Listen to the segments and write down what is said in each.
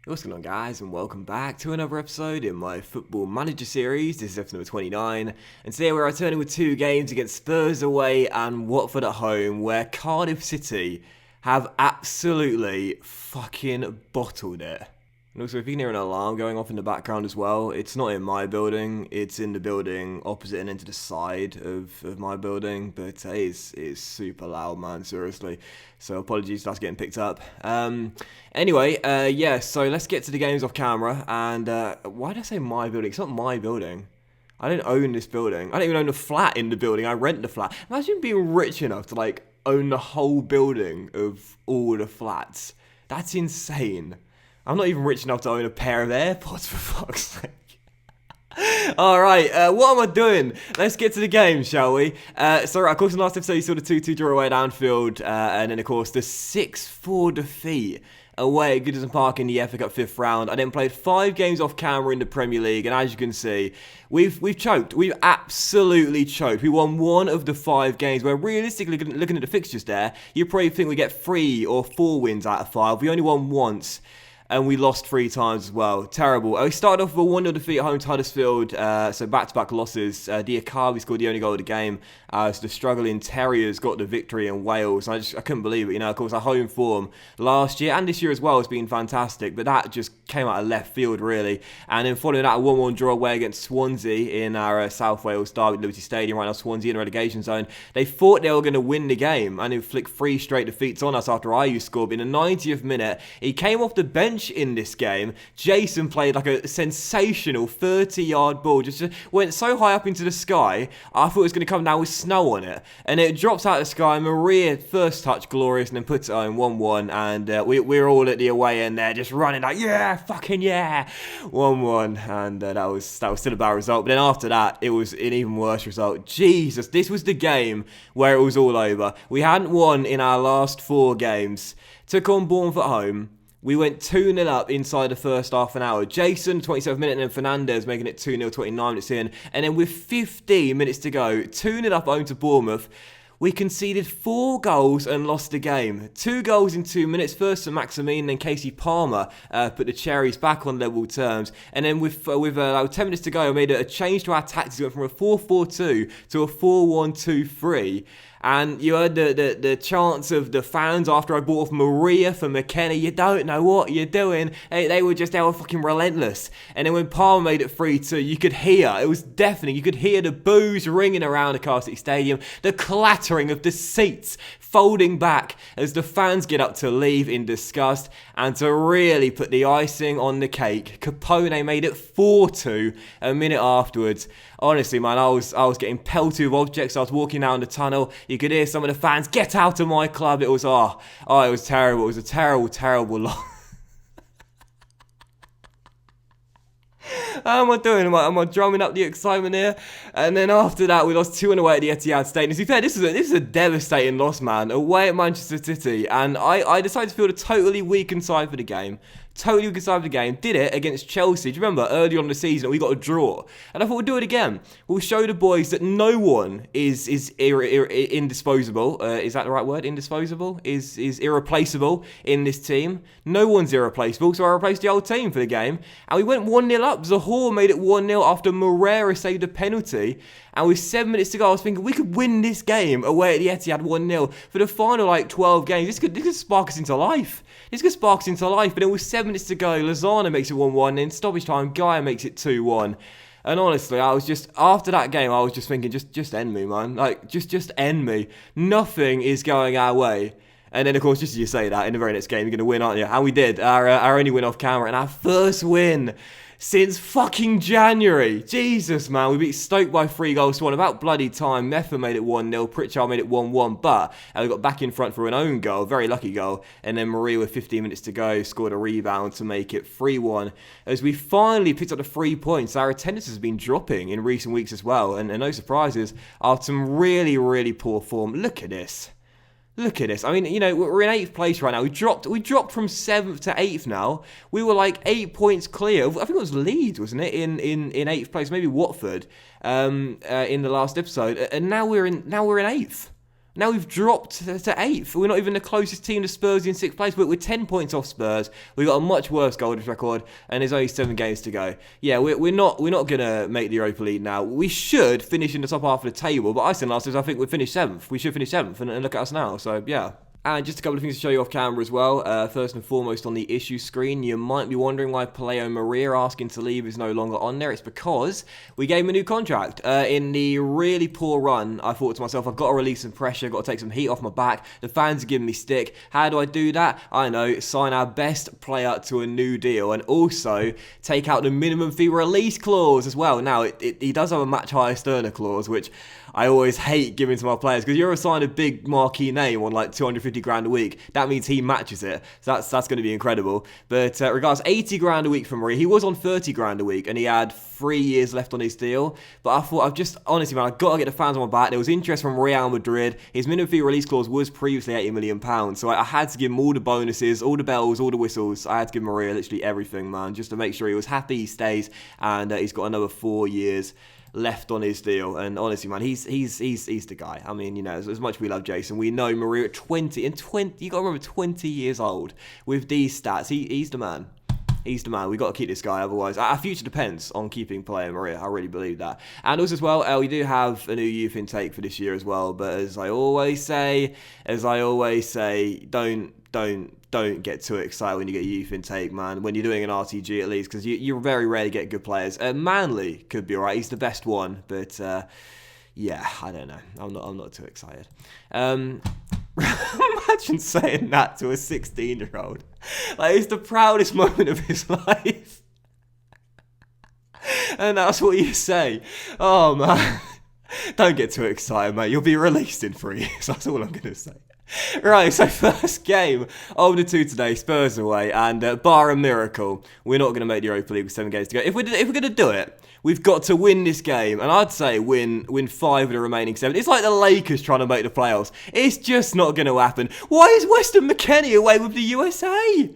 What's going on, guys, and welcome back to another episode in my Football Manager series. This is episode number 29, and today we're returning with two games against Spurs away and Watford at home, where Cardiff City have absolutely fucking bottled it. And also, if you can hear an alarm going off in the background as well, it's not in my building, it's in the building opposite and into the side of my building, but it's super loud, man, seriously. So apologies, that's getting picked up. Anyway, so let's get to the games off camera, and why did I say my building? It's not my building. I don't own this building. I don't even own a flat in the building, I rent the flat. Imagine being rich enough to, own the whole building of all the flats. That's insane. I'm not even rich enough to own a pair of AirPods, for fuck's sake. Alright, what am I doing? Let's get to the game, shall we? Of course, in the last episode, you saw the 2-2 draw away at Anfield, and then, of course, the 6-4 defeat away at Goodison Park in the FA Cup 5th round. I then played 5 games off camera in the Premier League, and as you can see, we've choked. We've absolutely choked. We won 1 of the 5 games, where realistically, looking at the fixtures there, you probably think we get 3 or 4 wins out of 5. We only won once. And we lost 3 times as well. Terrible. We started off with a 1-0 defeat at home to Huddersfield. So back-to-back losses. Diakabi scored the only goal of the game. So the struggling Terriers got the victory in Wales. I couldn't believe it. Of course, our home form last year and this year as well has been fantastic. But that just came out of left field, really. And then following that, a 1-1 draw away against Swansea in our South Wales derby at Liberty Stadium. Right now, Swansea in the relegation zone. They thought they were going to win the game. And they flicked 3 straight defeats on us after Ayew scored. But in the 90th minute, he came off the bench in this game. Jason played like a sensational 30-yard ball, just went so high up into the sky, I thought it was going to come down with snow on it, and it drops out of the sky. Maria first touch glorious, and then puts it on 1-1, and we're all at the away end there, just running like, yeah, fucking yeah, 1-1, and that was still a bad result. But then after that, it was an even worse result. Jesus, this was the game where it was all over. We hadn't won in our last 4 games. Took on Bournemouth at home. We went 2-0 up inside the first half an hour. Jason, 27th minute, and then Fernandez making it 2-0, 29 minutes in. And then with 15 minutes to go, 2-0 up home to Bournemouth, we conceded 4 goals and lost the game. 2 goals in 2 minutes. First to Maximine, and then Casey Palmer put the Cherries back on level terms. And then with 10 minutes to go, I made a change to our tactics. We went from a 4-4-2 to a 4-1-2-3. And you heard the chants of the fans after I bought off Maria for McKenna. You don't know what you're doing. They were fucking relentless. And then when Palmer made it 3-2, you could hear, it was deafening. You could hear the boos ringing around the Captaincy Stadium, the clattering of the seats folding back as the fans get up to leave in disgust. And to really put the icing on the cake, Capone made it 4-2 a minute afterwards. Honestly, man, I was getting pelted with objects. I was walking down the tunnel. You could hear some of the fans, get out of my club. It was, it was terrible. It was a terrible, terrible loss. How am I doing? Am I drumming up the excitement here? And then after that, we lost 2-1 away at the Etihad Stadium. To be fair, this is a devastating loss, man. Away at Manchester City. And I decided to field a totally weakened side for the game. Did it against Chelsea. Do you remember early on in the season we got a draw? And I thought we'll do it again. We'll show the boys that no one is indisposable. Is that the right word? Indisposable? Is irreplaceable in this team. No one's irreplaceable. So I replaced the whole team for the game. And we went 1-0 up. Zahor made it 1-0 after Moreira saved a penalty. And with 7 minutes to go, I was thinking we could win this game away at the Etihad 1-0 for the final 12 games. This could spark us into life. But then with 7 minutes to go, Lozano makes it 1-1, then stoppage time, Gaia makes it 2-1. And honestly, after that game, I was just thinking, just end me, man. Just end me. Nothing is going our way. And then, of course, just as you say that, in the very next game, you're going to win, aren't you? And we did. Our only win off camera, and our first win since fucking January. Jesus, man. We beat Stoke by 3-1. About bloody time. Meffa made it 1-0. Pritchard made it 1-1. But we got back in front for an own goal. Very lucky goal. And then Maria, with 15 minutes to go, scored a rebound to make it 3-1. As we finally picked up the 3 points. Our attendance has been dropping in recent weeks as well. And no surprises. After some really, really poor form. Look at this. I mean, we're in 8th place right now. We dropped from 7th to 8th now. We were 8 points clear. I think it was Leeds, wasn't it? In 8th place, maybe Watford. In the last episode, and now we're in 8th. Now we've dropped to 8th. We're not even the closest team to Spurs in 6th place. We're 10 points off Spurs. We've got a much worse goal difference record, and there's only 7 games to go. Yeah, we're not going to make the Europa League now. We should finish in the top half of the table, but I said last season I think we'd finish 7th. We should finish 7th, and look at us now. So, yeah. And just a couple of things to show you off camera as well. First and foremost, on the issue screen, you might be wondering why Paleo Maria asking to leave is no longer on there. It's because we gave him a new contract. In the really poor run, I thought to myself, I've got to release some pressure, got to take some heat off my back. The fans are giving me stick. How do I do that? I know, sign our best player to a new deal, and also take out the minimum fee release clause as well. Now, he does have a match higher Sterner clause, which I always hate giving to my players, because you're assigned a big marquee name on like 250 grand a week. That means he matches it. So that's going to be incredible. But regardless, 80 grand a week for Maria. He was on 30 grand a week, and he had 3 years left on his deal. But I thought, honestly, man, I've got to get the fans on my back. There was interest from Real Madrid. His minimum fee release clause was previously £80 million. So I had to give him all the bonuses, all the bells, all the whistles. I had to give Maria literally everything, man, just to make sure he was happy, he stays, and he's got another 4 years left on his deal. And honestly, man, he's the guy. I mean, you know, as much as we love Jason, we know Maria at 20, you got to remember, 20 years old with these stats. He's the man. He's the man. We've got to keep this guy, otherwise our future depends on keeping Paleo Maria. I really believe that. And also as well, we do have a new youth intake for this year as well. But as I always say, don't get too excited when you get youth intake, man. When you're doing an RTG at least, because you very rarely get good players. Manley could be alright. He's the best one, but yeah, I don't know. I'm not too excited. Imagine saying that to a 16-year-old. Like, it's the proudest moment of his life. And that's what you say. Oh, man. Don't get too excited, mate. You'll be released in 3 years. That's all I'm going to say. Right, so first game of the 2 today, Spurs away, and bar a miracle, we're not going to make the Europa League with 7 games to go. If we're going to do it, we've got to win this game, and I'd say win 5 of the remaining 7. It's like the Lakers trying to make the playoffs. It's just not going to happen. Why is Weston McKennie away with the USA?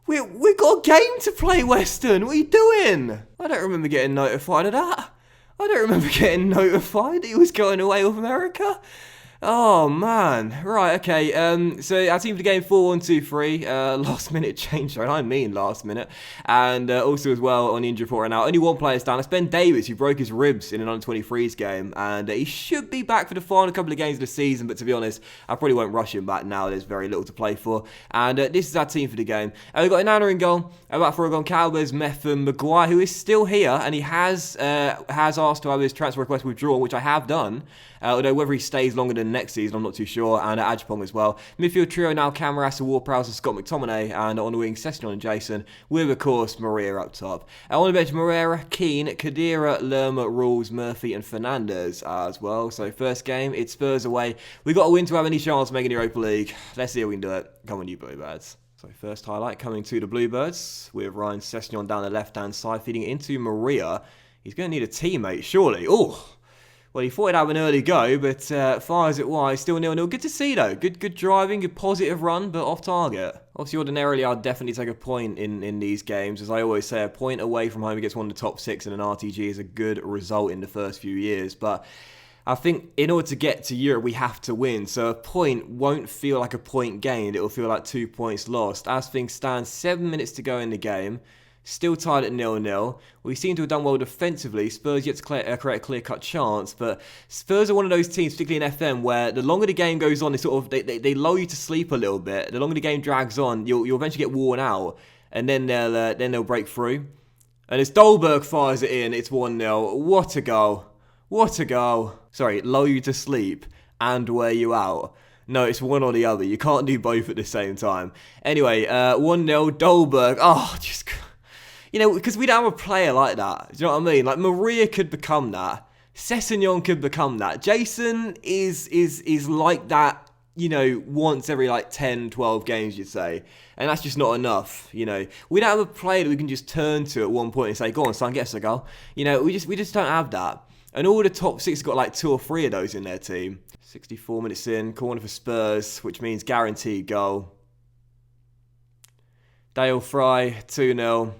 We've got a game to play, Weston. What are you doing? I don't remember getting notified of that. I don't remember getting notified that he was going away with America. Oh, man. Right, okay. So our team for the game, 4-1-2-3. Last minute change, and I mean last minute. And also as well on the injury report right now, only one player's down. That's Ben Davies, who broke his ribs in an under-23s game. And he should be back for the final couple of games of the season. But to be honest, I probably won't rush him back now. There's very little to play for. And this is our team for the game. We've got Inanna in goal. Back for Ogon, Calvez, Metham, Maguire, who is still here. And he has asked to have his transfer request withdrawn, which I have done. Although whether he stays longer than next season, I'm not too sure. And Ajapong as well. Midfield trio now, Camarasa, Ward-Prowse and Scott McTominay. And on the wing, Sessignon and Jason. With, of course, Maria up top. On the bench, Moreira, Keane, Kadira, Lerma, Rules, Murphy and Fernandez as well. So first game, it's Spurs away. We've got to win to have any chance of making the Europa League. Let's see if we can do it. Come on, you Bluebirds. So first highlight coming to the Bluebirds. With Ryan Sessignon down the left-hand side, feeding it into Maria. He's going to need a teammate, surely. Oh! Well, he thought he'd have an early go, but fires it wide, still 0-0. Good to see, though. Good driving, good positive run, but off target. Obviously, ordinarily, I'd definitely take a point in these games. As I always say, a point away from home against one of the top 6 in an RTG is a good result in the first few years. But I think in order to get to Europe, we have to win. So a point won't feel like a point gained. It'll feel like 2 points lost. As things stand, 7 minutes to go in the game. Still tied at 0-0. We seem to have done well defensively. Spurs yet to create a clear-cut chance, but Spurs are one of those teams, particularly in FM, where the longer the game goes on, they lull you to sleep a little bit. The longer the game drags on, you'll eventually get worn out, and then they'll break through. And as Dolberg fires it in, it's 1-0. What a goal! What a goal! Sorry, lull you to sleep and wear you out. No, it's one or the other. You can't do both at the same time. Anyway, 1-0. Dolberg. Oh, just. You know, because we don't have a player like that. Do you know what I mean? Like, Maria could become that. Sessignon could become that. Jason is like that, you know, once every, 10, 12 games, you'd say. And that's just not enough, you know. We don't have a player that we can just turn to at one point and say, go on, son, get us a goal. You know, we just don't have that. And all the top 6 have got, 2 or 3 of those in their team. 64 minutes in, corner for Spurs, which means guaranteed goal. Dale Fry, 2-0.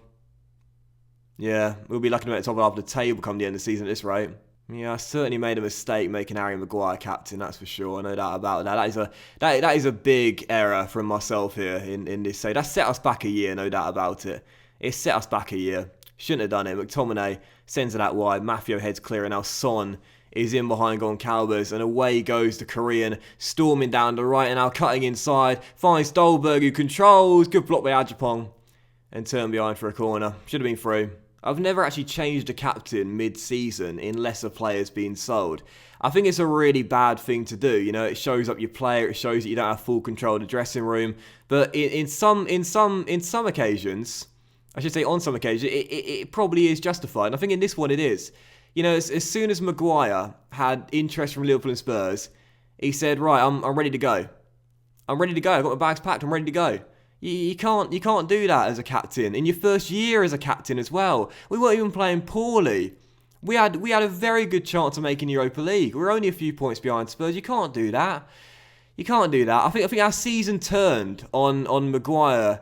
Yeah, we'll be lucky to make the top half of the table come the end of the season at this rate. Yeah, I certainly made a mistake making Harry Maguire captain. That's for sure. No doubt about that. That is a big error from myself here in this save. That set us back a year, no doubt about it. It set us back a year. Shouldn't have done it. McTominay sends it out wide. Maffeo heads clear, and now Son is in behind Goncalves, and away goes the Korean, storming down the right and now cutting inside. Finds Stolberg, who controls. Good block by Ajapong, and turn behind for a corner. Should have been through. I've never actually changed a captain mid-season unless a player's been sold. I think it's a really bad thing to do. You know, it shows up your player. It shows that you don't have full control of the dressing room. But in some occasions, I should say on some occasions, it probably is justified. And I think in this one it is. You know, as soon as Maguire had interest from Liverpool and Spurs, he said, right, I'm ready to go. I'm ready to go. I've got my bags packed. I'm ready to go. You can't do that as a captain. In your first year as a captain as well. We weren't even playing poorly. We had a very good chance of making Europa League. We're only a few points behind Spurs. You can't do that. You can't do that. I think our season turned on Maguire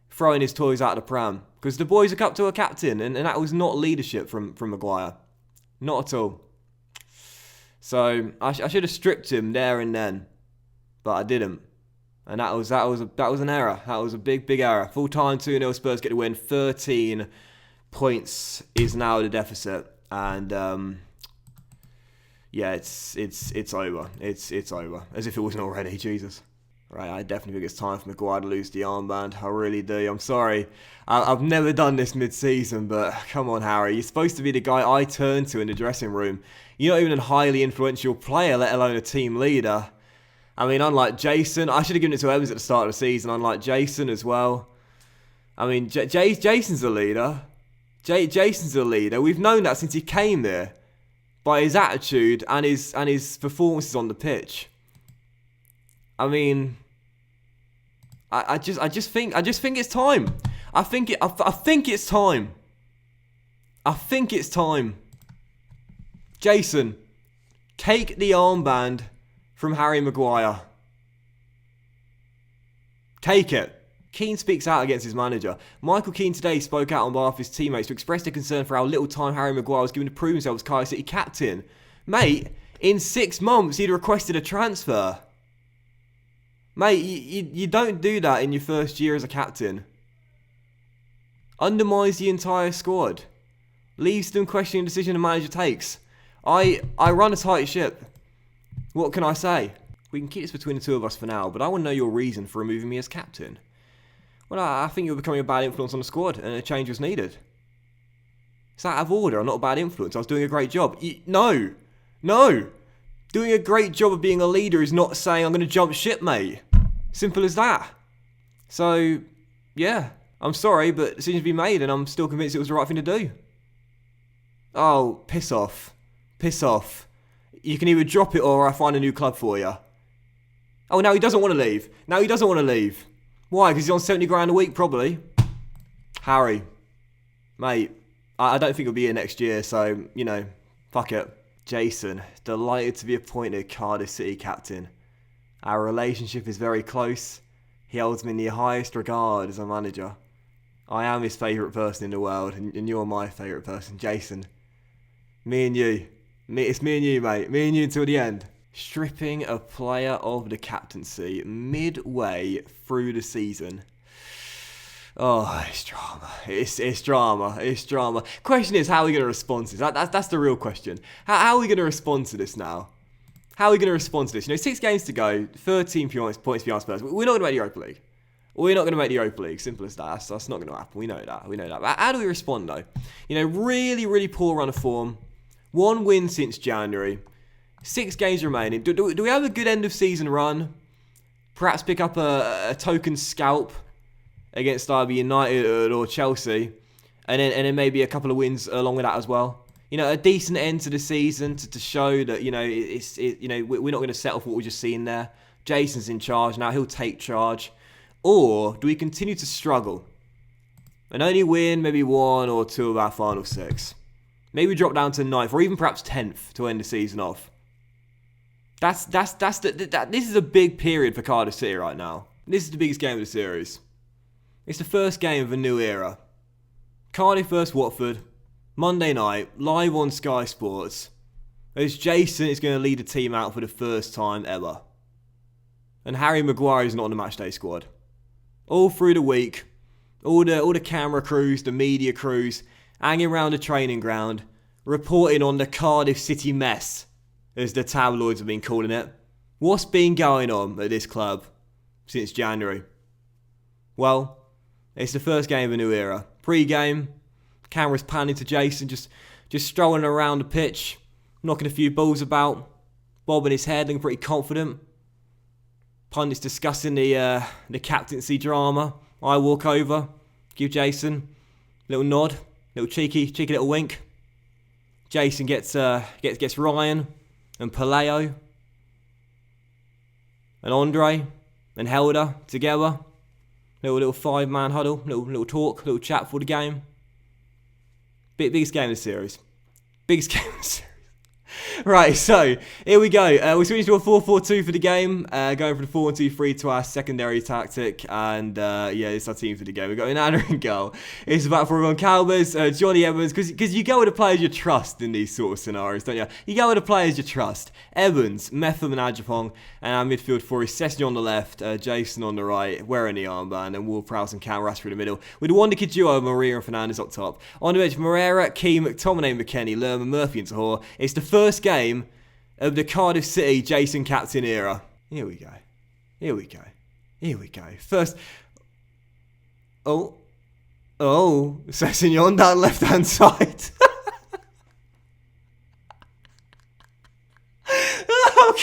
throwing his toys out of the pram. Because the boys look up to a captain, and that was not leadership from Maguire. Not at all. So I should have stripped him there and then. But I didn't. And that was an error. That was a big error. Full time 2-0, Spurs get the win. 13 points is now the deficit, and yeah, it's over. It's over. As if it wasn't already. Jesus. Right, I definitely think it's time for Maguire to lose the armband. I really do. I'm sorry. I've never done this mid-season, but come on, Harry. You're supposed to be the guy I turn to in the dressing room. You're not even a highly influential player, let alone a team leader. I mean, unlike Jason, I should have given it to Evans at the start of the season, unlike Jason as well. I mean, Jason's a leader. Jason's a leader. We've known that since he came there, by his attitude and his performances on the pitch. I mean, I just think it's time. I think it's time. I think it's time. Jason, take the armband from Harry Maguire. Take it. Keane speaks out against his manager. Michael Keane today spoke out on behalf of his teammates to express their concern for how little time Harry Maguire was given to prove himself as Cardiff City captain. Mate, in 6 months he'd requested a transfer. Mate, you don't do that in your first year as a captain. Undermines the entire squad. Leaves them questioning the decision the manager takes. I run a tight ship. What can I say? We can keep this between the two of us for now, but I want to know your reason for removing me as captain. Well, I think you're becoming a bad influence on the squad, and a change was needed. It's out of order. I'm not a bad influence. I was doing a great job. No. Doing a great job of being a leader is not saying I'm going to jump ship, mate. Simple as that. So, yeah. I'm sorry, but the decision's been made, and I'm still convinced it was the right thing to do. Oh, piss off. Piss off. You can either drop it or I find a new club for you. Oh, now he doesn't want to leave. Why? Because he's on 70 grand a week, probably. Harry. Mate, I don't think he'll be here next year, so, you know, fuck it. Jason, delighted to be appointed Cardiff City captain. Our relationship is very close. He holds me in the highest regard as a manager. I am his favourite person in the world, and you're my favourite person, Jason. Me and you. It's me and you, mate. Me and you until the end. Stripping a player of the captaincy midway through the season. Oh, it's drama. It's drama. Question is, how are we going to respond to this? That's the real question. How are we going to respond to this now? How are we going to respond to this? You know, 6 games to go, 13 points behind Spurs. We're not going to make the Europa League. We're not going to make the Europa League. Simple as that. That's not going to happen. We know that. But how do we respond, though? You know, really, really poor run of form. 1 win since January. 6 games remaining. Do we have a good end of season run? Perhaps pick up a token scalp against either United or Chelsea, and then maybe a couple of wins along with that as well. You know, a decent end to the season to show that we're not going to settle for what we've just seen there. Jason's in charge now; he'll take charge. Or do we continue to struggle and only win maybe 1 or 2 of our final 6? Maybe drop down to 9th or even perhaps 10th to end the season off. This is a big period for Cardiff City right now. This is the biggest game of the series. It's the first game of a new era. Cardiff vs Watford, Monday night, live on Sky Sports. as Jason is going to lead the team out for the first time ever. And Harry Maguire is not on the matchday squad. All through the week, all the camera crews, the media crews, hanging around the training ground, reporting on the Cardiff City mess, as the tabloids have been calling it. What's been going on at this club since January? Well, it's the first game of a new era. Pre-game, cameras panning to Jason, just strolling around the pitch, knocking a few balls about, bobbing his head, looking pretty confident. Pundits discussing the captaincy drama. I walk over, give Jason a little nod, little cheeky little wink. Jason gets Ryan and Paleo and Andre and Helder together. Little 5-man huddle, little talk, little chat for the game. Biggest game of the series. Biggest game of the series. Right, so here we go. We switched to a 4-4-2 for the game, going for the 4-1-2-3 to our secondary tactic, and this is our team for the game. We've got Onana in goal. It's about for everyone. Calvers, Johnny Evans, because you go with the players you trust in these sort of scenarios, don't you? You go with the players you trust. Evans, Metham and Ajapong, and our midfield four is Sessignon on the left, Jason on the right, wearing the armband, and Ward-Prowse and Cameras through the middle, with the Wonderkid duo of Maria and Fernandes up top. On the bench, Moreira, Keane, McTominay, McKennie, Lerman, Murphy and Tahor. It's the first game of the Cardiff City Jason captain era. Here we go. First. Oh, Sessignon down left hand side. Oh,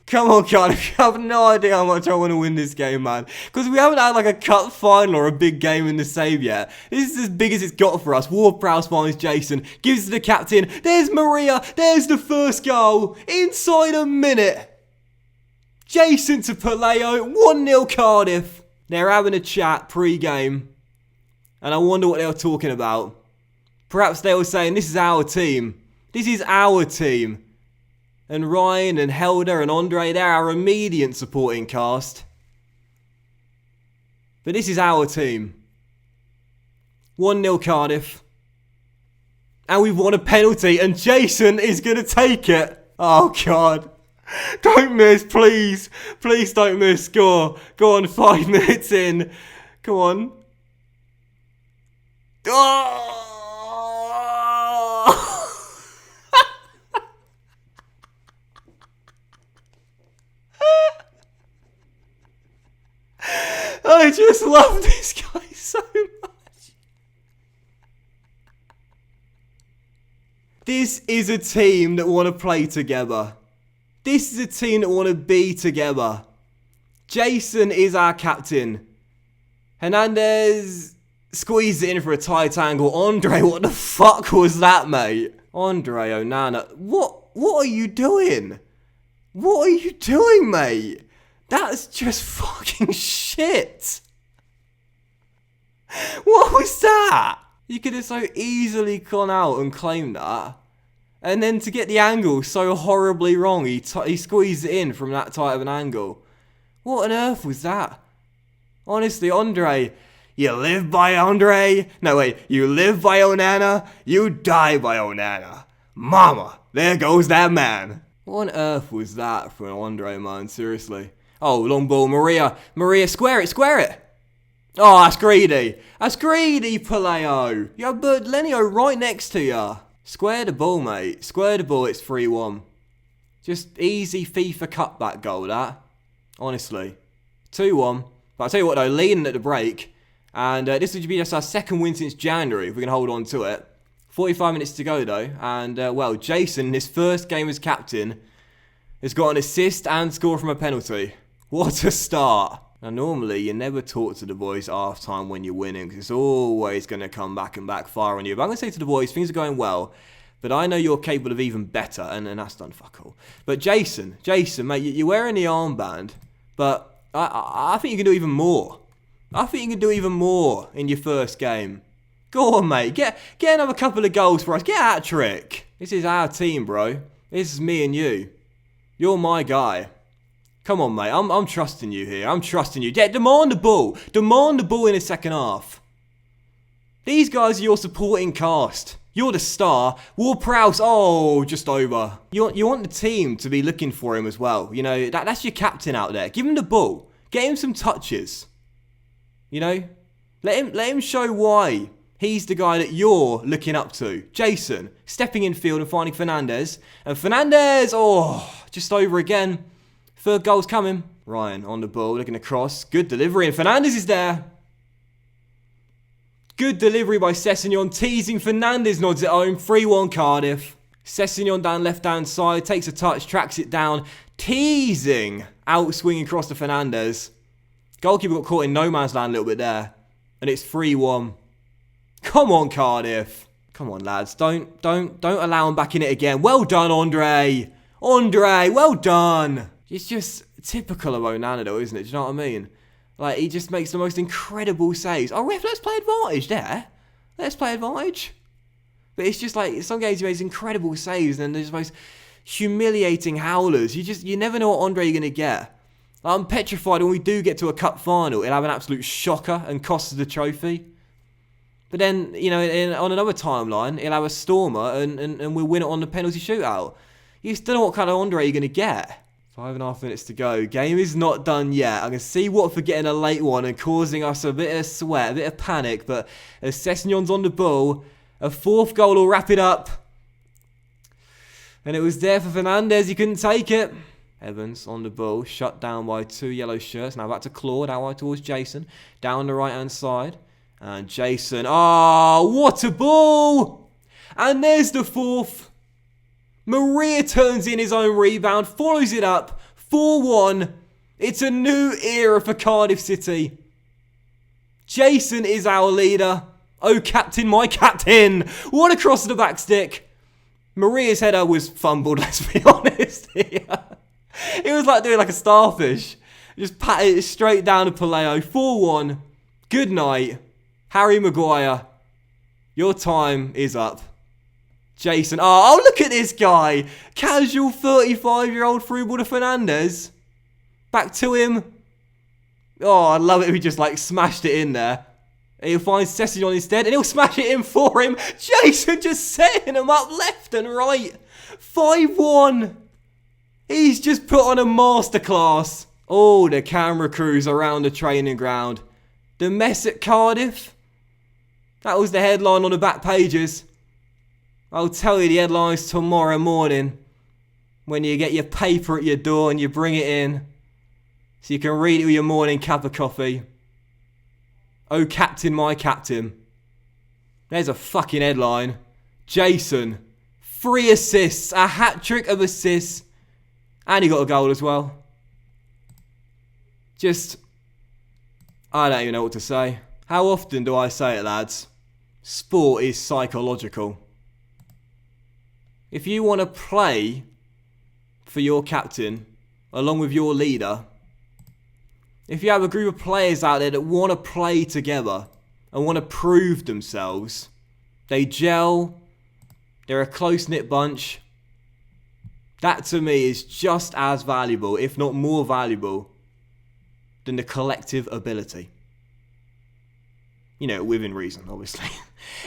come on, Cardiff. I have no idea how much I want to win this game, man. Because we haven't had like a cup final or a big game in the save yet. This is as big as it's got for us. Ward-Prowse finds Jason, gives to the captain. There's Maria. There's the first goal. Inside a minute. Jason to Paleo. 1-0 Cardiff. They're having a chat pre-game. And I wonder what they were talking about. Perhaps they were saying, this is our team. This is our team. And Ryan and Helder and Andre, they're our immediate supporting cast. But this is our team. 1-0 Cardiff. And we've won a penalty and Jason is going to take it. Oh, God. Don't miss, please. Please don't miss. Go on, 5 minutes in. Come on. Oh! I just love this guy so much. This is a team that want to play together. This is a team that want to be together. Jason is our captain. Hernandez squeezed it in for a tight angle. Andre, what the fuck was that, mate? Andre Onana, what are you doing? What are you doing, mate? That's just fucking shit. What was that? You could have so easily gone out and claimed that. And then to get the angle so horribly wrong, he squeezed it in from that tight of an angle. What on earth was that? Honestly, Andre, you live by Andre. No, wait, you live by Onana, you die by Onana. Mama, there goes that man. What on earth was that for an Andre, man? Seriously. Oh, long ball, Maria, square it. Oh, that's greedy, Paleo. You have Lenio right next to you. Square the ball, mate. Square the ball, it's 3-1. Just easy FIFA cutback goal, that. Honestly. 2-1. But I'll tell you what, though, leading at the break. And this would be just our second win since January, if we can hold on to it. 45 minutes to go, though. And, Jason, in his first game as captain, has got an assist and score from a penalty. What a start. Now, normally, you never talk to the boys half time when you're winning, because it's always going to come back and backfire on you. But I'm going to say to the boys, things are going well, but I know you're capable of even better, and that's done fuck all. But Jason, mate, you're wearing the armband, but I think you can do even more. I think you can do even more in your first game. Go on, mate. Get another couple of goals for us. Get a hat-trick. This is our team, bro. This is me and you. You're my guy. Come on, mate. I'm trusting you here. I'm trusting you. Yeah, demand the ball. Demand the ball in the second half. These guys are your supporting cast. You're the star. Ward-Prowse, oh, just over. You want the team to be looking for him as well. You know, that's your captain out there. Give him the ball. Get him some touches. You know? Let him show why he's the guy that you're looking up to. Jason, stepping in field and finding Fernandez. And Fernandez, oh, just over again. Third goal's coming. Ryan on the ball, looking across. Good delivery, and Fernandez is there. Good delivery by Sessegnon, teasing Fernandez, nods it home. 3-1 Cardiff. Sessegnon down left-hand side, takes a touch, tracks it down. Teasing, out swinging across to Fernandez. Goalkeeper got caught in no man's land a little bit there. And it's 3-1. Come on, Cardiff. Come on, lads. Don't allow him back in it again. Well done, Andre. Andre, well done. It's just typical of Onana, though, isn't it? Do you know what I mean? Like, he just makes the most incredible saves. Oh, ref, let's play advantage there. Let's play advantage. But it's just like, some games he makes incredible saves, and then there's the most humiliating howlers. You never know what Andre you're going to get. I'm petrified when we do get to a cup final, he'll have an absolute shocker and cost us the trophy. But then, you know, on another timeline, he'll have a stormer and we'll win it on the penalty shootout. You still know what kind of Andre you're going to get. 5.5 minutes to go. Game is not done yet. I can see Watford getting a late one and causing us a bit of sweat, a bit of panic. But as Sessegnon's on the ball, a fourth goal will wrap it up. And it was there for Fernandez. He couldn't take it. Evans on the ball, shut down by 2 yellow shirts. Now back to Claude, out towards Jason. Down the right-hand side. And Jason, what a ball! And there's the fourth. Maria turns in his own rebound, follows it up, 4-1. It's a new era for Cardiff City. Jason is our leader. Oh, captain, my captain. What a cross to the back stick. Maria's header was fumbled, let's be honest here. It was like doing like a starfish. Just patted it straight down to Paleo. 4-1. Good night. Harry Maguire. Your time is up. Jason. Oh, look at this guy. Casual 35-year-old through ball to Fernandez. Back to him. Oh, I love it if he just like smashed it in there. He'll find Sessegnon instead and he'll smash it in for him. Jason just setting him up left and right. 5-1. He's just put on a masterclass. Oh, the camera crews around the training ground. The mess at Cardiff. That was the headline on the back pages. I'll tell you the headlines tomorrow morning. When you get your paper at your door and you bring it in. So you can read it with your morning cup of coffee. Oh, captain, my captain. There's a fucking headline. Jason. 3 assists. A hat-trick of assists. And he got a goal as well. I don't even know what to say. How often do I say it, lads? Sport is psychological. If you want to play for your captain, along with your leader, if you have a group of players out there that want to play together and want to prove themselves, they gel, they're a close-knit bunch, that to me is just as valuable, if not more valuable, than the collective ability. You know, within reason, obviously.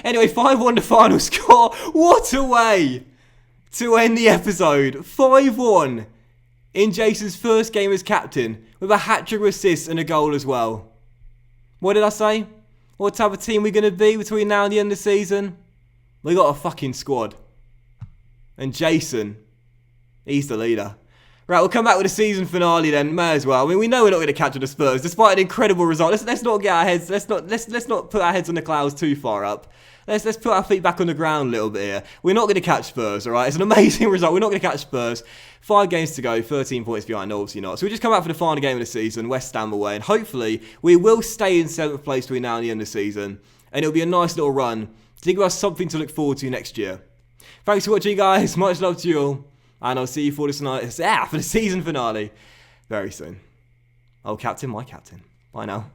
Anyway, 5-1 the final score. What a way to end the episode. 5-1 in Jason's first game as captain, with a hat-trick assist and a goal as well. What did I say? What type of team we're going to be between now and the end of the season? We got a fucking squad. And Jason, he's the leader. Right, we'll come back with the season finale then. May as well. I mean, we know we're not going to capture the Spurs, despite an incredible result. Let's not get our heads. Let's not put our heads on the clouds too far up. Let's put our feet back on the ground a little bit here. We're not going to catch Spurs, all right? It's an amazing result. We're not going to catch Spurs. 5 games to go, 13 points behind. Obviously not. So we just come back for the final game of the season, West Ham away, and hopefully we will stay in 7th place between now and the end of the season, and it'll be a nice little run to give us something to look forward to next year. Thanks for watching, guys. Much love to you all. And I'll see you for the season finale very soon. Oh, captain, my captain. Bye now.